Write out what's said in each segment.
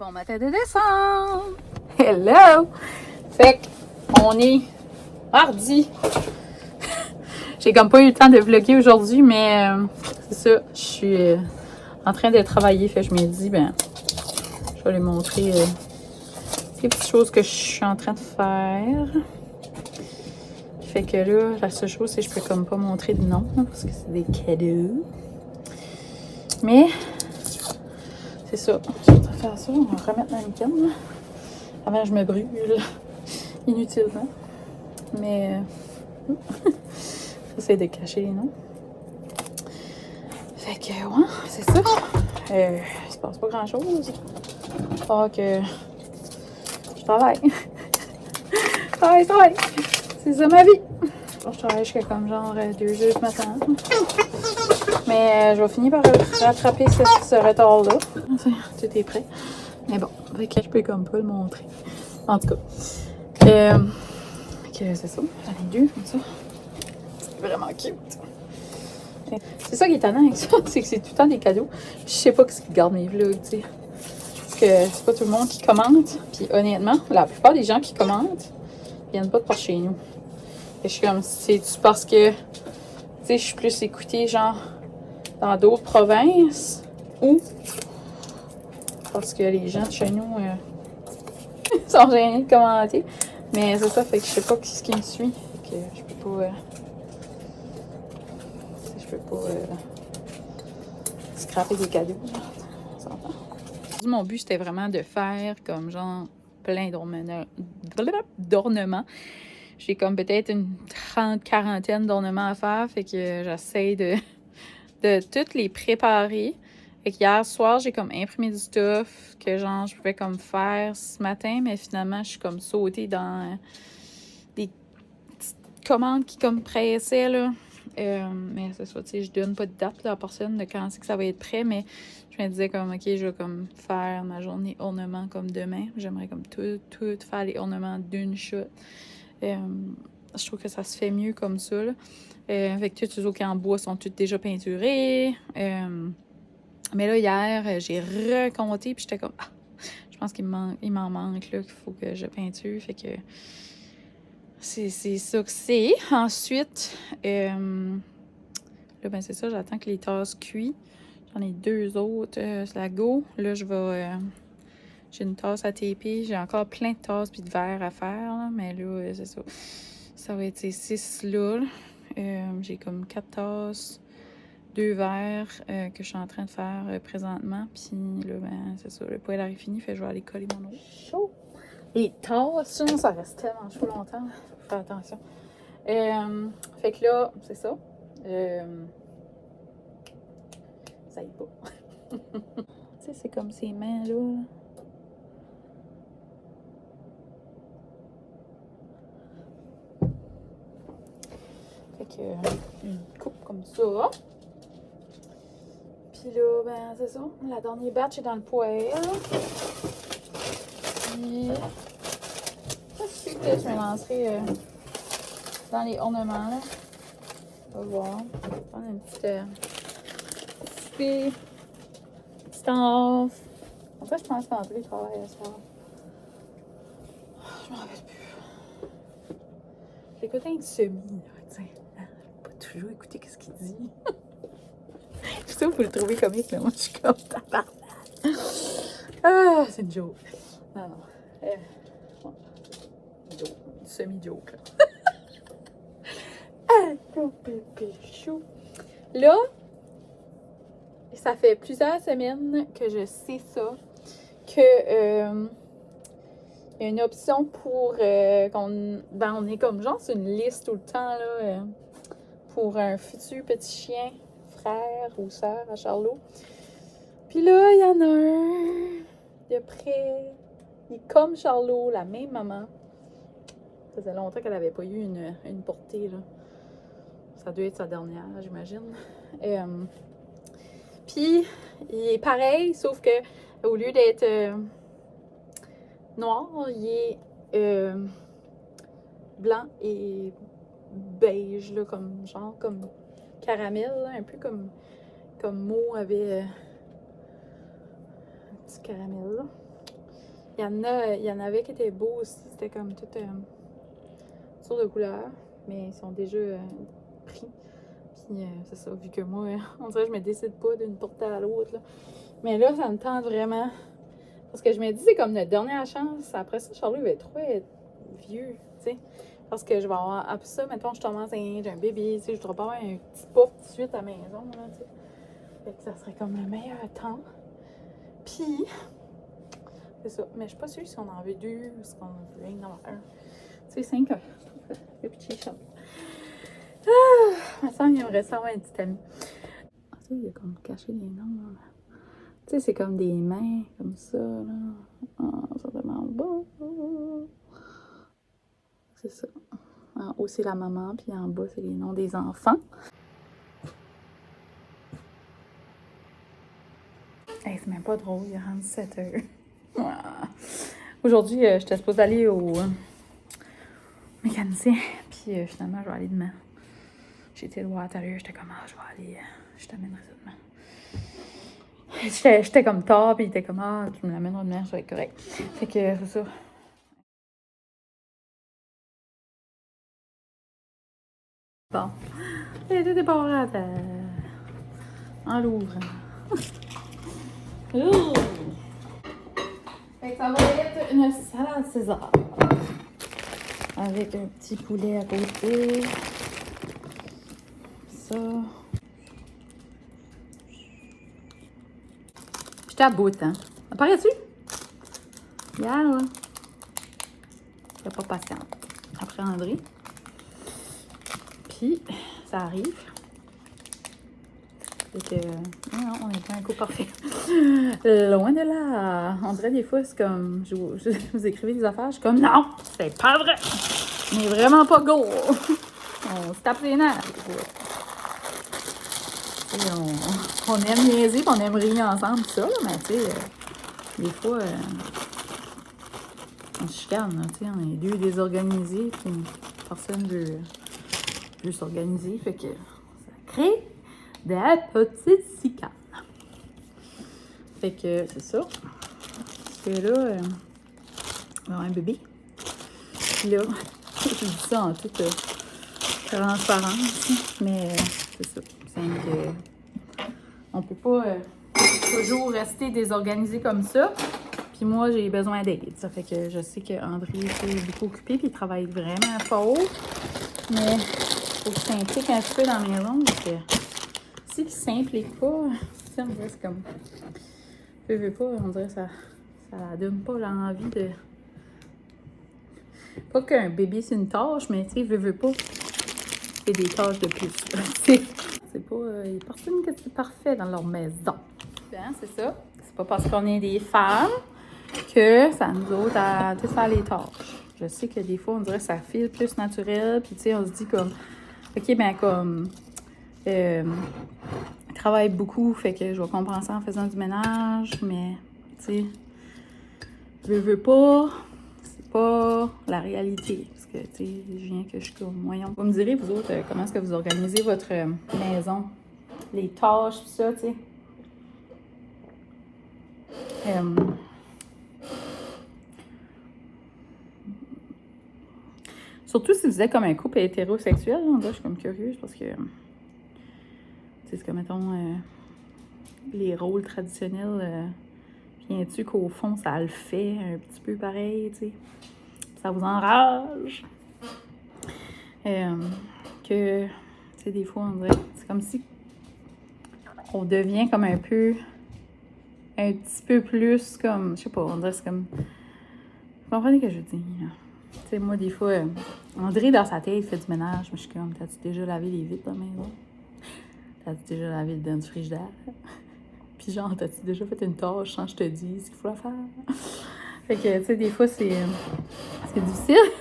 Bon matin de décembre! Hello! Fait qu'on est mardi. J'ai comme pas eu le temps de vlogger aujourd'hui, mais c'est ça. Je suis en train de travailler. Fait que je me dis, ben, je vais les montrer les petites choses que je suis en train de faire. Fait que là, la seule chose, c'est que je peux comme pas montrer de nom, parce que c'est des cadeaux. Mais, c'est ça. Je suis en train de faire ça. On va remettre ma mitaine. Avant, je me brûle inutilement. Mais, j'essaie de cacher les noms. Fait que, ouais, c'est ça. Il se passe pas grand-chose. Ah, que je travaille. je travaille. C'est ça ma vie. Je travaille jusqu'à comme genre 2 heures du matin. Mais je vais finir par rattraper ce retard-là. Tout est prêt. Mais bon, fait que je peux comme pas le montrer. En tout cas. C'est ça. J'en ai 2 comme ça. C'est vraiment cute. C'est ça qui est étonnant avec ça, c'est que c'est tout le temps des cadeaux. Je sais pas ce qui garde mes vlogs, tu sais. Parce que c'est pas tout le monde qui commente. Puis honnêtement, la plupart des gens qui commentent viennent pas de par chez nous. Et je suis comme, c'est parce que, tu sais, je suis plus écoutée, genre, dans d'autres provinces, ou parce que les gens de chez nous sont gênés de commenter. Mais c'est ça, fait que je sais pas qui qui me suit. Fait que je peux pas... scraper des cadeaux. On s'entend. Mon but, c'était vraiment de faire comme genre plein d'ornements. J'ai comme peut-être une 40 d'ornements à faire. Fait que j'essaie de toutes les préparer. Fait qu'hier soir, j'ai comme imprimé du stuff que genre je pouvais comme faire ce matin. Mais finalement, je suis comme sautée dans des petites commandes qui comme pressaient, là. Mais c'est ça, tu sais, je donne pas de date là, à personne de quand c'est que ça va être prêt, mais je me disais comme, ok, je vais comme faire ma journée ornement comme demain. J'aimerais comme tout faire les ornements d'une shot. Je trouve que ça se fait mieux comme ça, là. Avec tous les autres en bois sont tous déjà peinturés. Mais là, hier, j'ai recompté, puis j'étais comme, je pense qu'il m'en manque, là, qu'il faut que je peinture. Fait que c'est ça que c'est. Ensuite, là, ben c'est ça, j'attends que les tasses cuisent. J'en ai 2 autres, c'est la go. Là, je vais... j'ai une tasse à taper. J'ai encore plein de tasses puis de verres à faire, là, mais là, c'est ça. Ça va être ces 6-là. J'ai comme 4 tasses, 2 verres que je suis en train de faire présentement. Puis là, ben c'est ça, le poêle arrive fini, fait que je vais aller coller mon eau. Chaud! Les tasses, sinon ça reste tellement chaud longtemps. Faut faire attention. Fait que là, c'est ça. Ça y est pas. Tu sais, c'est comme ces mains-là. Fait que une coupe comme ça. Puis là, ben c'est ça. La dernière batch est dans le poêle. Puis ensuite, je me lancerai dans les ornements, là. On va voir. On va prendre une petite petite off. En fait, je pense qu'André travaille ce soir. Je m'en rappelle plus. J'écoutais un semi, là, tu sais. Pas toujours écouter ce qu'il dit. Tout ça, vous le trouvez comique, là. Moi, je suis comme tabarnak. Ah, c'est une joke. Non. Joke. Semi-joke, là. Pépé chou. Là, ça fait plusieurs semaines que je sais ça, que il y a une option pour on est comme genre sur une liste tout le temps là, pour un futur petit chien, frère ou sœur à Charlot. Puis là, il y en a un de près. Il est comme Charlot, la même maman. Ça faisait longtemps qu'elle n'avait pas eu une portée, là. Ça doit être sa dernière, j'imagine. Puis, il est pareil, sauf que au lieu d'être noir, il est blanc et beige, là, comme genre comme caramel, là, un peu comme Mo avait un petit caramel, là. Il y en avait qui étaient beaux aussi. C'était comme toutes sortes de couleurs. Mais ils sont déjà pris. Puis c'est ça, vu que moi, on dirait que je me décide pas d'une portée à l'autre. Mais là, ça me tente vraiment. Parce que je me dis, c'est comme notre dernière chance. Après ça, Charlie va être trop vieux, tu sais. Parce que je vais avoir. Après ça, mettons, je tombe enceinte, j'ai un bébé, tu sais, je ne dois pas avoir un petit pas tout de suite à la maison, là, tu sais. Fait que ça serait comme le meilleur temps. Puis, c'est ça. Mais je suis pas sûre si on en veut deux ou si on veut rien en avoir un. Tu sais, 5 heures. Le petit chat. Ma soeur, il aimerait ça avoir un petit ami. Ah, tu sais, il a comme caché les noms, là. Tu sais, c'est comme des mains, comme ça, là. Ah, ça demande beau. C'est ça. En haut, c'est la maman, puis en bas, c'est les noms des enfants. Hey, c'est même pas drôle, il est rendu 7 heures. Aujourd'hui, j'étais supposée aller au mécanicien, puis finalement, je vais aller demain. J'ai été le voir tout à l'heure, j'étais comme, je vais aller, je t'amènerai ça demain. J'étais comme tard, puis il était comme, tu me l'amèneras demain, ça va être correct. Fait que c'est ça. Bon. Et tout est pas à terre. En l'ouvrant. Fait que ça va être une salade César. Avec un petit poulet à côté. Ça. J'étais à bout, hein. Apparaît-tu? Hier, là. J'étais pas patiente. Après André. Puis, ça arrive. Fait que, non, on est pas un coup parfait. Loin de là. On dirait des fois, c'est comme, je vous écrivez des affaires, je suis comme, non, c'est pas vrai. On est vraiment pas go. On se tape les nerfs. On aime niaiser, puis on aime rire ensemble, tout ça, là, mais tu sais, des fois, on se chicane, là, tu sais, on est deux désorganisés, puis personne veut s'organiser, fait que ça crée des petites cicanes. Fait que c'est ça. Parce que là, on a un bébé. Puis là, je dis ça en toute transparence, mais c'est ça. C'est que on peut pas toujours rester désorganisé comme ça. Puis moi, j'ai besoin d'aide. Ça fait que je sais qu'André est beaucoup occupé, puis il travaille vraiment fort. Mais il faut qu'il s'implique un petit peu dans la maison. Parce que s'il ne s'implique pas, on dirait c'est comme. Veut pas, on dirait que ça donne pas l'envie de. Pas qu'un bébé c'est une tâche, mais tu sais, veut pas. C'est des tâches de plus. C'est pas. Il y a personne que c'est parfait dans leur maison. Hein, c'est ça. C'est pas parce qu'on est des femmes que ça nous autres à tout faire les tâches. Je sais que des fois, on dirait que ça file plus naturel. Puis tu sais, on se dit comme. OK, ben comme. Je travaille beaucoup, fait que je vais compenser en faisant du ménage, mais tu sais, veux pas, c'est pas la réalité. Parce que tu sais, je viens que je suis comme moyen. Vous me direz, vous autres, comment est-ce que vous organisez votre maison? Les tâches, tout ça, tu sais. Surtout si vous êtes comme un couple hétérosexuel, là, je suis comme curieuse parce que c'est comme, mettons, les rôles traditionnels, viens-tu qu'au fond, ça le fait un petit peu pareil, tu sais. Ça vous enrage. Que, tu sais, des fois, on dirait, c'est comme si on devient comme un petit peu plus comme, je sais pas, on dirait c'est comme, vous comprenez ce que je dis, là? Tu sais, moi, des fois, André, dans sa tête, il fait du ménage, mais je suis comme, t'as-tu déjà lavé les vitres dans la maison? T'as-tu déjà lavé le du frigidaire? Puis genre, t'as-tu déjà fait une tâche sans que je te dise ce qu'il faut la faire? Fait que, tu sais, des fois, c'est difficile.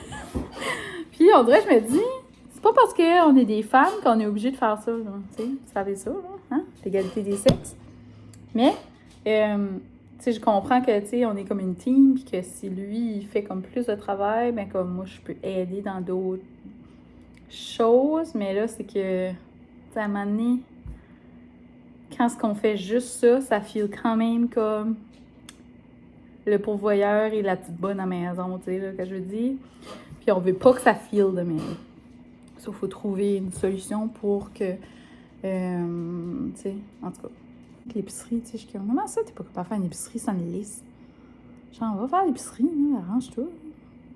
Puis, on dirait, je me dis, c'est pas parce qu'on est des femmes qu'on est obligé de faire ça, là. Tu sais, vous savez ça, là, hein? L'égalité des sexes. Mais, tu sais, je comprends que, tu sais, on est comme une team, puis que si lui, il fait comme plus de travail, ben comme moi, je peux aider dans d'autres choses. Mais là, c'est que, tu sais, à un moment donné, quand ce qu'on fait juste ça, ça file quand même comme le pourvoyeur et la petite bonne à maison, tu sais, là, que je dis. Puis on veut pas que ça file de même. Ça, il faut trouver une solution pour que, tu sais, en tout cas, l'épicerie, tu sais, je suis comme, comment ça, t'es pas capable de faire une épicerie sans une liste? Genre, va faire l'épicerie, arrange-toi,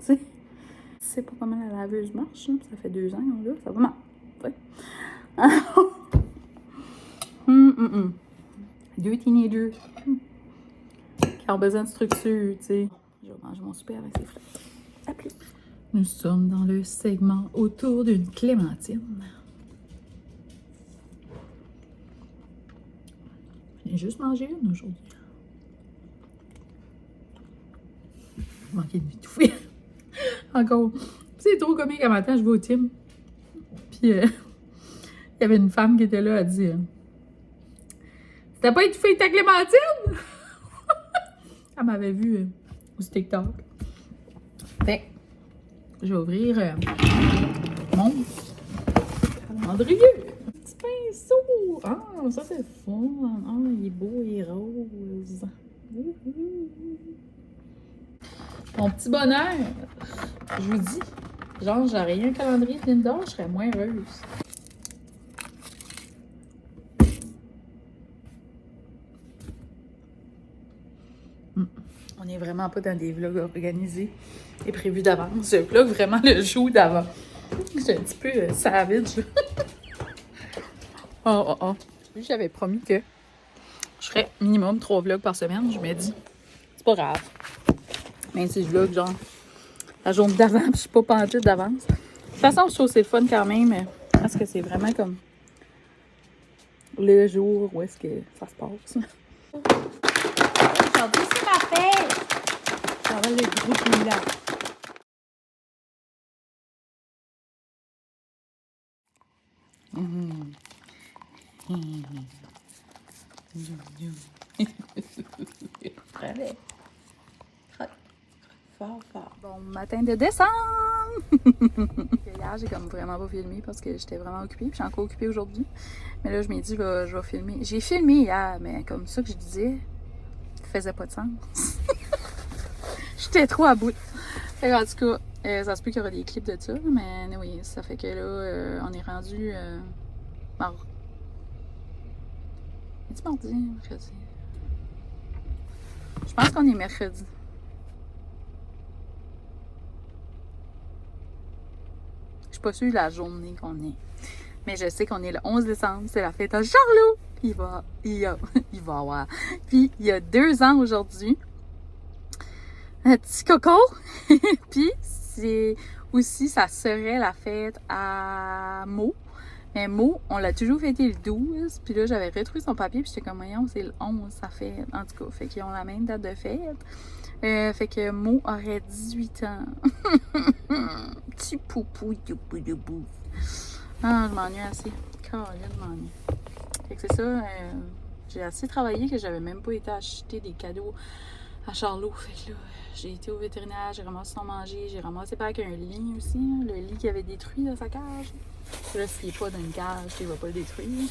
tu sais. Tu sais pas comment la laveuse marche, là, ça fait 2 ans, là, ça va mal, tu sais. 2 teenagers qui ont besoin de structure, tu sais. Je vais manger mon souper avec ses frites. À plus. Nous sommes dans le segment autour d'une clémentine. J'ai juste mangé une aujourd'hui. J'ai manqué de m'étouffer. Encore. C'est trop comique à matin, je vais au team. Puis, il y avait une femme qui était là, elle dit t'as pas étouffé avec ta clémentine? Elle m'avait vu sur TikTok. Fait je vais ouvrir mon calendrier. Petit pinceau. Ah, ça c'est le fun. Ah, il est beau et rose. Mon petit bonheur. Je vous dis, genre, j'aurais eu un calendrier de Linda, je serais moins heureuse. On est vraiment pas dans des vlogs organisés et prévus d'avance. Je vlog vraiment le jour d'avant. C'est un petit peu savage. Oh. J'avais promis que je ferais minimum 3 vlogs par semaine. Je me dis, c'est pas grave. Même si je vlog genre la journée d'avant, puis je suis pas pendue d'avance. De toute façon, je trouve que c'est le fun quand même. Parce que c'est vraiment comme le jour où est-ce que ça se passe. Aujourd'hui, c'est ma fête! Ça va le groupe là. Allez. Fort. Bon matin de décembre! Hier, j'ai comme vraiment pas filmé parce que j'étais vraiment occupée. Puis je suis encore occupée aujourd'hui. Mais là, je m'ai dit, je vais filmer. J'ai filmé hier, mais comme ça que je disais, ça faisait pas de sens. J'étais trop à bout. Fait en tout cas, ça se peut qu'il y aura des clips de ça. Mais oui, ça fait que là, on est rendu mardi. Est-ce mardi? Mercredi? Je pense qu'on est mercredi. Je suis pas sûre de la journée qu'on est. Mais je sais qu'on est le 11 décembre, c'est la fête à Charlot. Il va avoir. Puis il y a 2 ans aujourd'hui. Un petit coco. Puis c'est aussi, ça serait la fête à Mo. Mais Mo, on l'a toujours fêté le 12. Puis là, j'avais retrouvé son papier. Puis j'étais comme, voyons, c'est le 11, ça fait. En tout cas, fait qu'ils ont la même date de fête. Fait que Mo aurait 18 ans. Petit poupou, youpou. Ah, je m'ennuie assez. Caroline, je m'ennuie. Fait que c'est ça. J'ai assez travaillé que j'avais même pas été acheter des cadeaux à Charlot. Fait que là, j'ai été au vétérinaire, j'ai ramassé son manger, j'ai ramassé pas avec un lit aussi, hein, le lit qui avait détruit dans sa cage. Là, s'il n'est pas dans une cage, il va pas le détruire.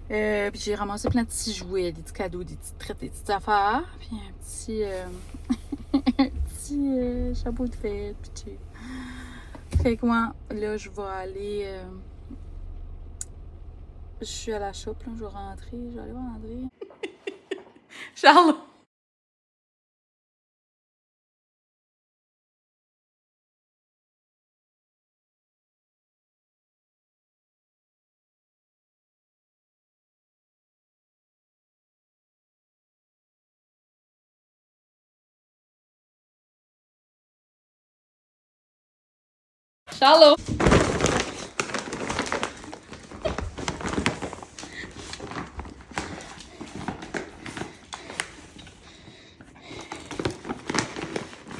Puis j'ai ramassé plein de petits jouets, des petits cadeaux, des petites traites, des petites affaires. Puis un petit, un petit chapeau de fête. Puis fait que moi, là, je vais aller. Je suis à la shop, là, je vais aller voir André. Charles! Charlot!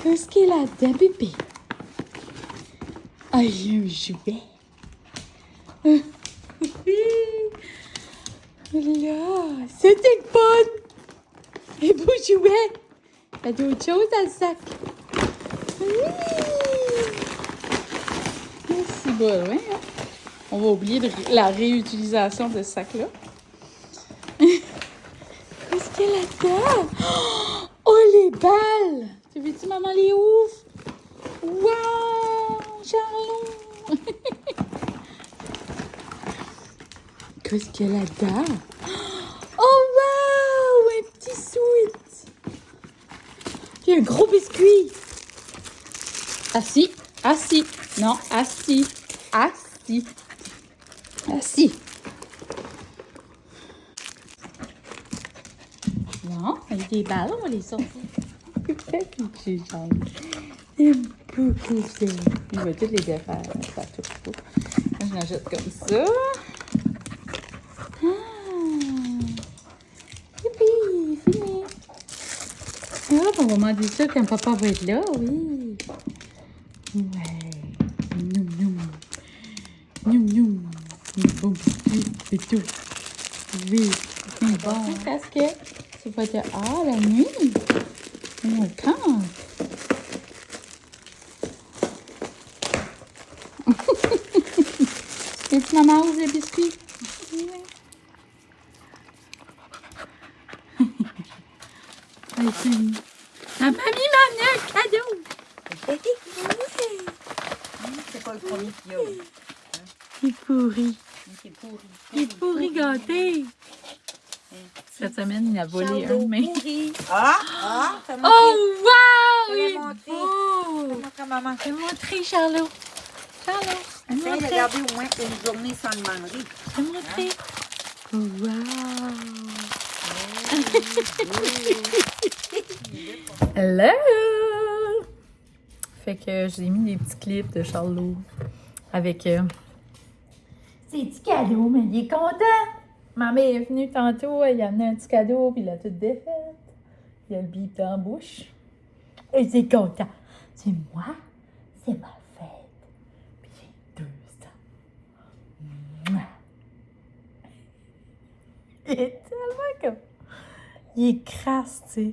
Qu'est-ce qu'il a de bébé? Ah, il y a un jouet. Là, c'était bonne. Un beau jouet. Il y a d'autres choses dans le sac. Oui. C'est bon, hein? On va oublier la réutilisation de ce sac-là. Qu'est-ce qu'il y a là-dedans? Oh! les balles! Tu veux-tu, maman, les ouvre? Wow! Charlot! Qu'est-ce qu'il y a là-dedans? Oh wow! Un petit sweat! Puis un gros biscuit! Assis! Assis! Non, assis! Assis! Assis! Non, avec des balles, on va les sortir. Il fait pitcher, Charles. Il aime beaucoup ça. Il va toutes les défaire, ça touche pas. Moi, je l'achète comme ça. Youpi, fini. Hop, on va manger ça quand papa va être là, oui. Ouais. Noum, noum. Noum, noum. Bon, c'est tout. Oui, c'est bon. Parce que tu vas dehors la nuit. On camp. Veux-tu maman ouvre les biscuits? Oui. La mamie m'a amené un cadeau. C'est pas le premier qu'il y a. Il est pourri. Il est pourri. Il est pourri gâté. Cette semaine, il a volé un, mais... Ah! Fais montrer. Oh, wow! Il Fais est montrer. beau! Fais montrer à maman. Fais montrer, Charlot. Charlot, fais Essaye de montrer. garder au moins une journée sans demander. Fais montrer. Wow! Hello! Fait que j'ai mis des petits clips de Charlot avec ses petits cadeaux, mais il est content! Maman est venue tantôt, il a amené un petit cadeau, puis il a tout défait. Il a le bip dans la bouche. Et c'est content. C'est moi, c'est ma fête. Puis j'ai 2 ans. Mouah. Il est tellement comme... Il est crasse, tu sais.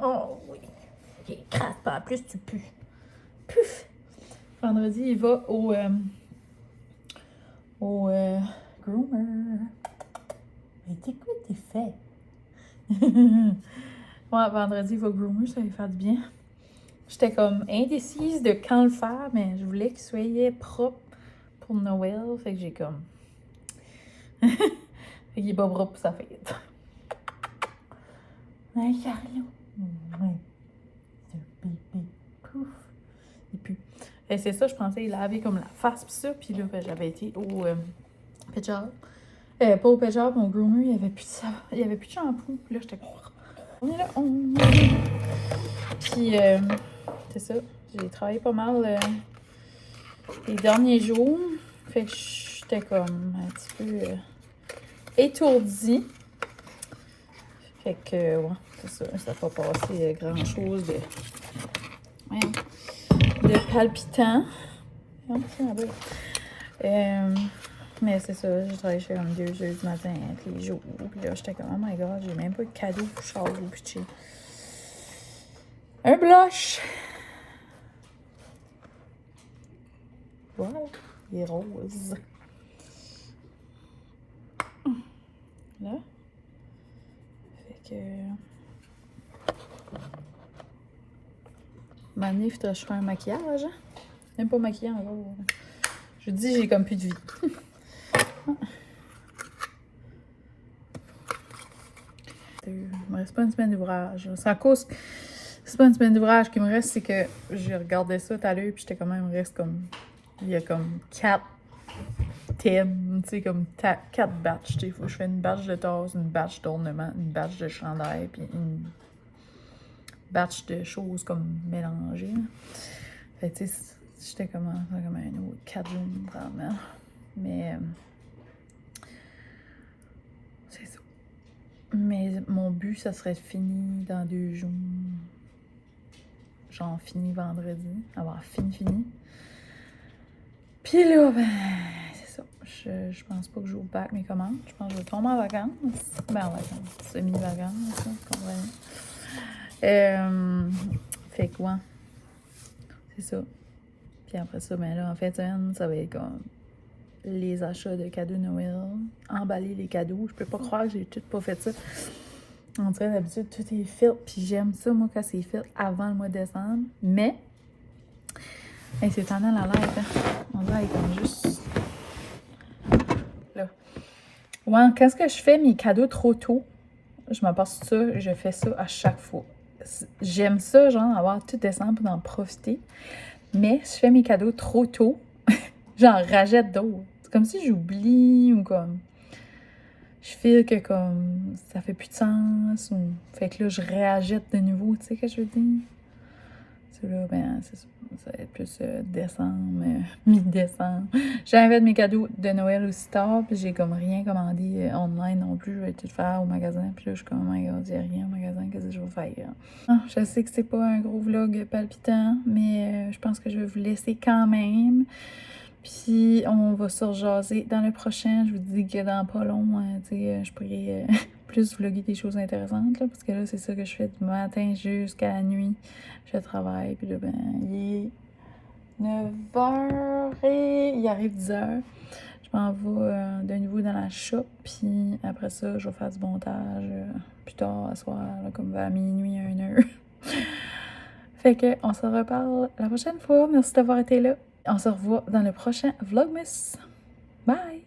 Oh oui. Il est crasse, pas en plus tu pues. Puf! Vendredi, il va au groomer. Mais t'es quoi, t'es fait? Ouais, vendredi, il va au groomer, ça va lui faire du bien. J'étais comme indécise de quand le faire, mais je voulais qu'il soit propre pour Noël. Fait que j'ai comme... fait qu'il est pas propre pour sa fête. Hein, Charlot? Ouais. C'est un bébé. Pouf. Il pue. Et c'est ça, je pensais il laver comme la face pis ça. Puis là, ben, j'avais été au pet shop. Pas au pet shop, mon groomer, il y avait plus de savon. Il y avait plus de shampoing. Puis là, j'étais comme... On est là, on est là. Puis, c'est ça. J'ai travaillé pas mal les derniers jours. Fait que j'étais comme un petit peu étourdie. Fait que, ouais, c'est ça. Ça n'a pas passé grand-chose de palpitant. Non, c'est ma belle. Mais c'est ça, j'ai travaillé chez comme 2 heures du matin tous les jours. Puis là, j'étais comme, oh my god, j'ai même pas de cadeau pour Charles ou pitcher. Un blush! Voilà, il est rose. Là. Fait que... Maintenant, il faut que je fasse un maquillage. Hein? Même pas maquillé encore. Je dis, j'ai comme plus de vie. Il me reste pas une semaine d'ouvrage. C'est à cause... C'est pas une semaine d'ouvrage qui me reste, c'est que j'ai regardé ça tout à l'heure, puis j'étais quand même, il me reste comme... Il y a comme 4 thèmes, tu sais, comme 4 batchs. Il faut que je fasse une batch de tasses, une batch d'ornements, une batch de chandail, puis une batch de choses comme mélangées. Fait tu sais, j'étais comme un autre 4 jours, vraiment. Mais... c'est ça. Mais mon but, ça serait fini dans 2 jours. Genre fini vendredi. Avoir fini. Puis là, ben, c'est ça. Je pense pas que je joue back mes commandes. Je pense que je vais tomber en vacances. Ben, en vacances. Semi-vacances, ça, vous comprenez. Fait que, ouais. C'est ça. Puis après ça, ben là, en fin de semaine, ça va être comme les achats de cadeaux Noël. Emballer les cadeaux. Je peux pas croire que j'ai tout pas fait ça. On dirait d'habitude, tout est fait, puis j'aime ça, moi, quand c'est fait avant le mois de décembre. Mais, hey, c'est tendant la live, hein. On dirait comme juste... Là. Ouais, quand est-ce que je fais mes cadeaux trop tôt, je m'en passe ça, je fais ça à chaque fois. J'aime ça, genre, avoir tout décembre pour en profiter. Mais si je fais mes cadeaux trop tôt, j'en rachète d'autres. C'est comme si j'oublie ou comme... Je feel que comme ça fait plus de sens ou... Fait que là, je réagite de nouveau, tu sais ce que je veux dire? C'est là, ben, c'est ça. Ça va être plus décembre, mi-décembre. J'invite mes cadeaux de Noël aussi tard, puis j'ai comme rien commandé online non plus. Je vais tout faire au magasin, puis là, je suis comme, oh my god, j'ai rien au magasin, qu'est-ce que je vais faire? Ah, je sais que c'est pas un gros vlog palpitant, mais je pense que je vais vous laisser quand même. Puis on va se rejaser dans le prochain. Je vous dis que dans pas long, je pourrais plus vlogger des choses intéressantes, là, parce que là, c'est ça que je fais du matin jusqu'à la nuit. Je travaille, puis là, ben, il est 9h et il arrive 10h. Je m'en vais de nouveau dans la shop, puis après ça, je vais faire du montage plus tard à soir, là, comme vers minuit, 1h. Fait que on se reparle la prochaine fois. Merci d'avoir été là. On se revoit dans le prochain Vlogmas. Bye!